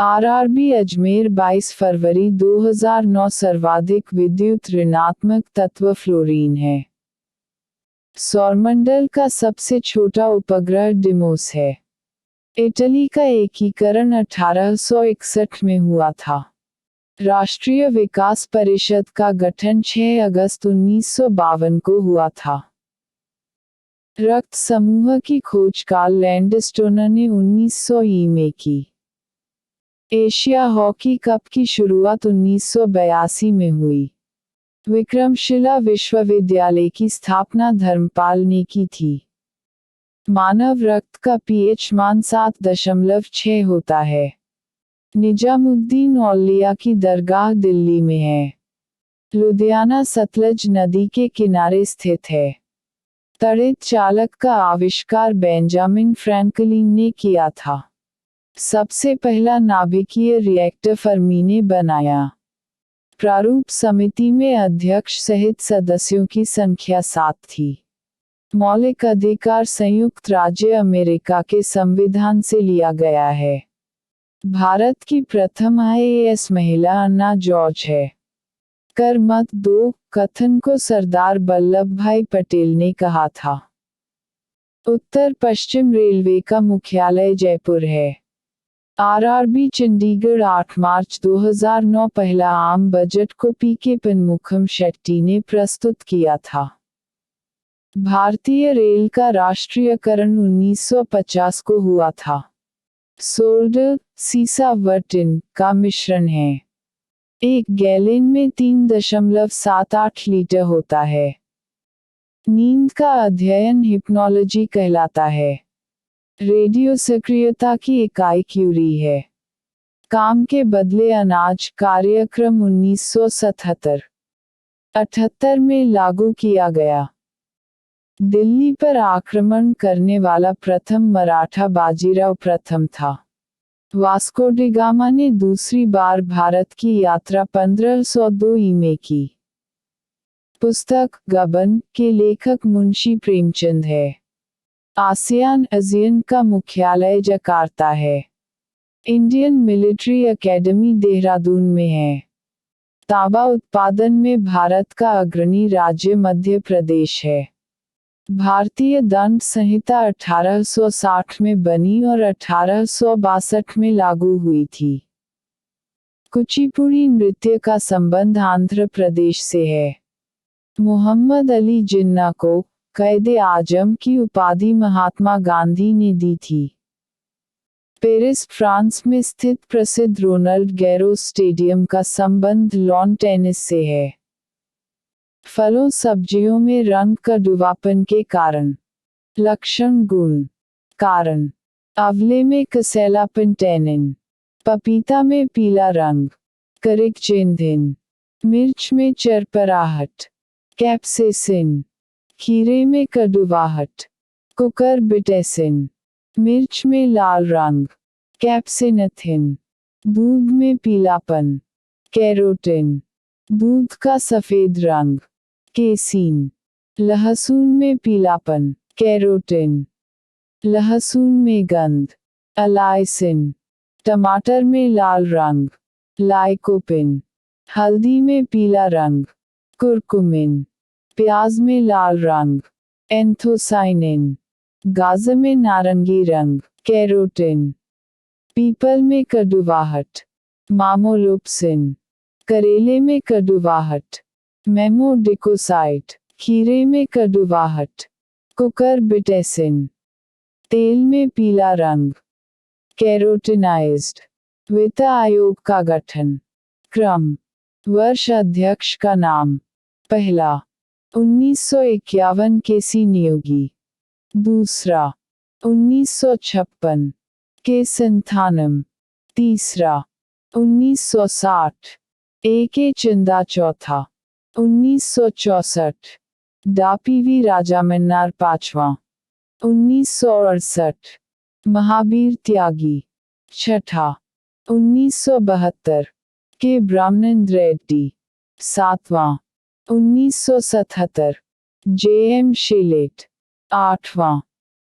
RRB Ajmer 22 फरवरी 2009 सर्वाधिक विद्युत ऋणात्मक तत्व फ्लोरीन है। सौरमंडल का सबसे छोटा उपग्रह डिमोस है। इटली का एकीकरण 1861 में हुआ था। राष्ट्रीय विकास परिषद का गठन 6 अगस्त 1952 को हुआ था। रक्त समूह की खोज कार्ल लैंडस्टोनर ने 1900 में की। एशिया हॉकी कप की शुरुआत 1982 में हुई। विक्रमशिला विश्वविद्यालय की स्थापना धर्मपाल ने की थी। मानव रक्त का पीएच मान 7.6 होता है। निजामुद्दीन औलिया की दरगाह दिल्ली में है। लुधियाना सतलज नदी के किनारे स्थित है। तड़ित चालक का आविष्कार बेंजामिन फ्रैंकलिन ने किया था। सबसे पहला नाभिकीय रिएक्टर फर्मी ने बनाया। प्रारूप समिति में अध्यक्ष सहित सदस्यों की संख्या 7 थी। मौलिक अधिकार संयुक्त राज्य अमेरिका के संविधान से लिया गया है। भारत की प्रथम आईएएस महिला अन्ना जॉर्ज है। कर मत दो कथन को सरदार वल्लभ भाई पटेल ने कहा था। उत्तर पश्चिम रेलवे का मुख्यालय जयपुर है। आरआरबी चंडीगढ़ 8 मार्च 2009 पहला आम बजट को पीके पनमुखम शेट्टी ने प्रस्तुत किया था। भारतीय रेल का राष्ट्रीयकरण 1950 को हुआ था। सोल्डर, सीसा व टिन का मिश्रण है। एक गैलन में 3.78 लीटर होता है। नींद का अध्ययन हिप्नोलॉजी कहलाता है। रेडियो सक्रियता की इकाई क्यूरी है। काम के बदले अनाज कार्यक्रम 1977-78 में लागू किया गया। दिल्ली पर आक्रमण करने वाला प्रथम मराठा बाजीराव प्रथम था। वास्को डी गामा ने दूसरी बार भारत की यात्रा 1502 में की। पुस्तक गबन के लेखक मुंशी प्रेमचंद है। आसियान अजियन का मुख्यालय जकार्ता है। इंडियन मिलिट्री एकेडमी देहरादून में है। तांबा उत्पादन में भारत का अग्रणी राज्य मध्य प्रदेश है। भारतीय दंड संहिता 1860 में बनी और 1862 में लागू हुई थी। कुचिपुड़ी नृत्य का संबंध आंध्र प्रदेश से है। मोहम्मद अली जिन्ना को कैदे आजम की उपाधि महात्मा गांधी ने दी थी। पेरिस फ्रांस में स्थित प्रसिद्ध रोनाल्ड गैरोस स्टेडियम का संबंध लॉन टेनिस से है। फलों सब्जियों में रंग कड़वापन के कारण। लक्षण गुण। कारण। आंवले में कसैलापन टैनिन। पपीता में पीला रंग। करिकचेंधिन। मिर्च में चरपराहट। कैप्सेसिन। खीरे में कड़वाहट। कुकुरबिटेसिन। मिर्च में लाल रंग। कैप्सिनथिन। दूध में पीलापन। कैरोटिन। दूध का सफेद रंग। केसीन। लहसुन में पीलापन। कैरोटिन। लहसुन में गंध। अलाइसिन। टमाटर में लाल रंग। लाइकोपिन। हल्दी में पीला रंग। कुरकुमिन। प्याज में लाल रंग। एंथोसाइनिन। गाजर में नारंगी रंग। कैरोटिन। पीपल में कड़वाहट। मामोलुप्सिन। करेले में कड़वाहट। मेमोडिकोसाइट। खीरे में कड़वाहट। कुकुरबिटेसिन। तेल में पीला रंग। कैरोटिनाइज्ड। वित्त आयोग का गठन। क्रम। वर्ष अध्यक्ष का नाम। पहला 1951 केसी नियोगी। दूसरा 1956 के संथानम। तीसरा 1960 ए के चंदा। चौथा 1964 डा पीवी राजामन्नार। पांचवा 1968 महावीर त्यागी। छठा 1972 के ब्रह्मानंद रेड्डी। सातवां 1977 जे एम शेलेट। आठवां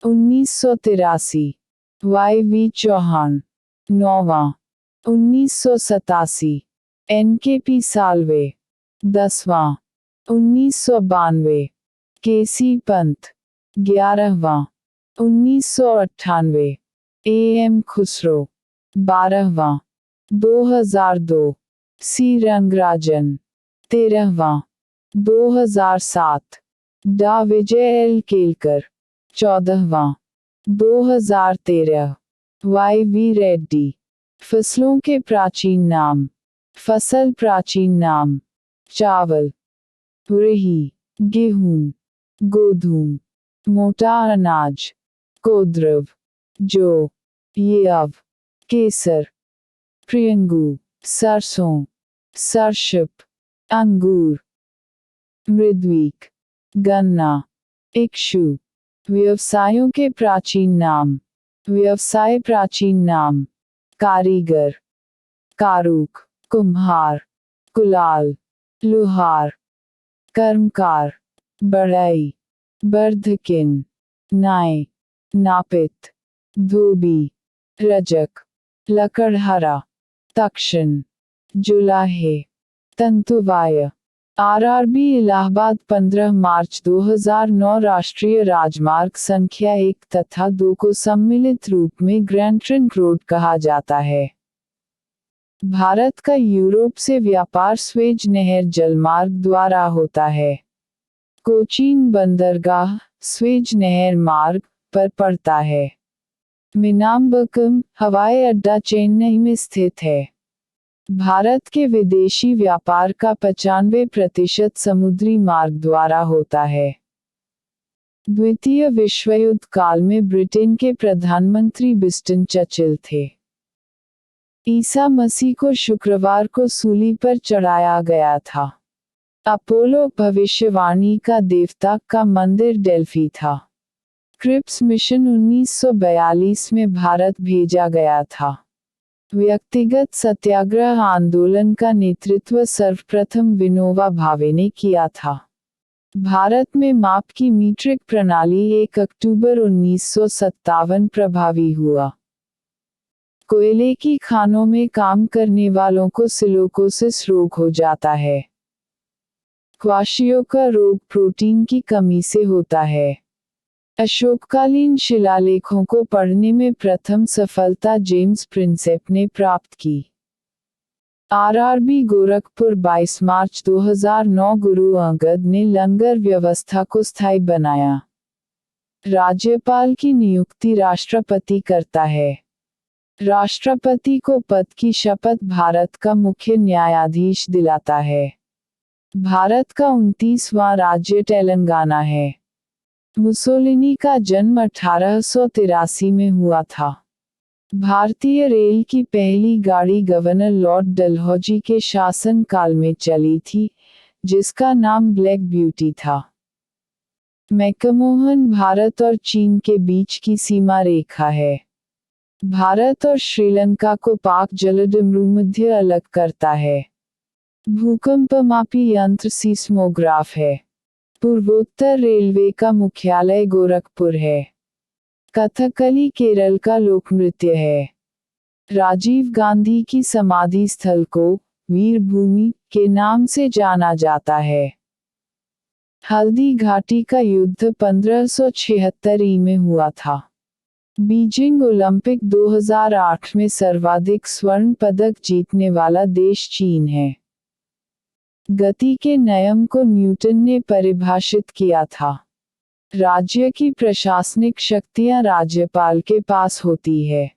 1983 वाई वी चौहान। नौवां 1987। NKP Salve. 10वां। 1992। KC Pant. 11वां। 1998। AM Khusro. 12वां। 2002। C Rangarajan. 13वां। 2007। डा विजय एल केलकर। 14वां। 2013। YV रेड्डी। फसलों के प्राचीन नाम। फसल प्राचीन नाम। चावल, व्रीहि, गेहूं, गोधूम, मोटा अनाज, कोद्रव, जौ, यव, केसर, प्रियंगू, सरसों, सरसप, अंगूर, मृद्वीक, गन्ना, इक्षु। व्यवसायों के प्राचीन नाम। व्यवसाय प्राचीन नाम। कारीगर, कारूक, कुम्हार, कुलाल, लुहार, कर्मकार, बढ़ई, बर्धकिन, नाई, नापित, धोबी, रजक, लकड़हारा, तक्षण, जुलाहे, तंतुवाय। RRB इलाहाबाद 15 मार्च 2009। राष्ट्रीय राजमार्ग संख्या 1 तथा 2 को सम्मिलित रूप में ग्रैंड ट्रंक रोड कहा जाता है। भारत का यूरोप से व्यापार स्वेज नहर जलमार्ग द्वारा होता है। कोचीन बंदरगाह स्वेज नहर मार्ग पर पड़ता है। मिनाम्बकम हवाई अड्डा चेन्नई में स्थित है। भारत के विदेशी व्यापार का 95% समुद्री मार्ग द्वारा होता है। द्वितीय विश्व युद्ध काल में ब्रिटेन के प्रधानमंत्री विंस्टन चर्चिल थे। ईसा मसीह को शुक्रवार को सूली पर चढ़ाया गया था। अपोलो भविष्यवाणी का देवता का मंदिर डेल्फी था। क्रिप्स मिशन 1942 में भारत भेजा गया था। व्यक्तिगत सत्याग्रह आंदोलन का नेतृत्व सर्वप्रथम विनोबा भावे ने किया था। भारत में माप की मीट्रिक प्रणाली 1 अक्टूबर 1957 प्रभावी हुआ। कोयले की खानों में काम करने वालों को सिलिकोसिस रोग हो जाता है। क्वाशियोका रोग प्रोटीन की कमी से होता है। अशोककालीन शिलालेखों को पढ़ने में प्रथम सफलता जेम्स प्रिंसेप ने प्राप्त की। RRB गोरखपुर 22 मार्च 2009। गुरु अंगद ने लंगर व्यवस्था को स्थायी बनाया। राज्यपाल की नियुक्ति राष्ट्रपति करता है। राष्ट्रपति को पद की शपथ भारत का मुख्य न्यायाधीश दिलाता है। भारत का 29वां राज्य तेलंगाना है। मुसोलिनी का जन्म 1883 में हुआ था। भारतीय रेल की पहली गाड़ी गवर्नर लॉर्ड डलहौजी के शासनकाल में चली थी, जिसका नाम ब्लैक ब्यूटी था। मैकमोहन भारत और चीन के बीच की सीमा रेखा है। भारत और श्रीलंका को पाक जलसमूह अलग करता है। भूकंपमापी यंत्र सीस्मोग्राफ है। पूर्वोत्तर रेलवे का मुख्यालय गोरखपुर है। कथकली केरल का लोकनृत्य है। राजीव गांधी की समाधि स्थल को वीर भूमि के नाम से जाना जाता है। हल्दी घाटी का युद्ध 1576 में हुआ था। बीजिंग ओलंपिक 2008 में सर्वाधिक स्वर्ण पदक जीतने वाला देश चीन है। गति के नियम को न्यूटन ने परिभाषित किया था। राज्य की प्रशासनिक शक्तियां राज्यपाल के पास होती है।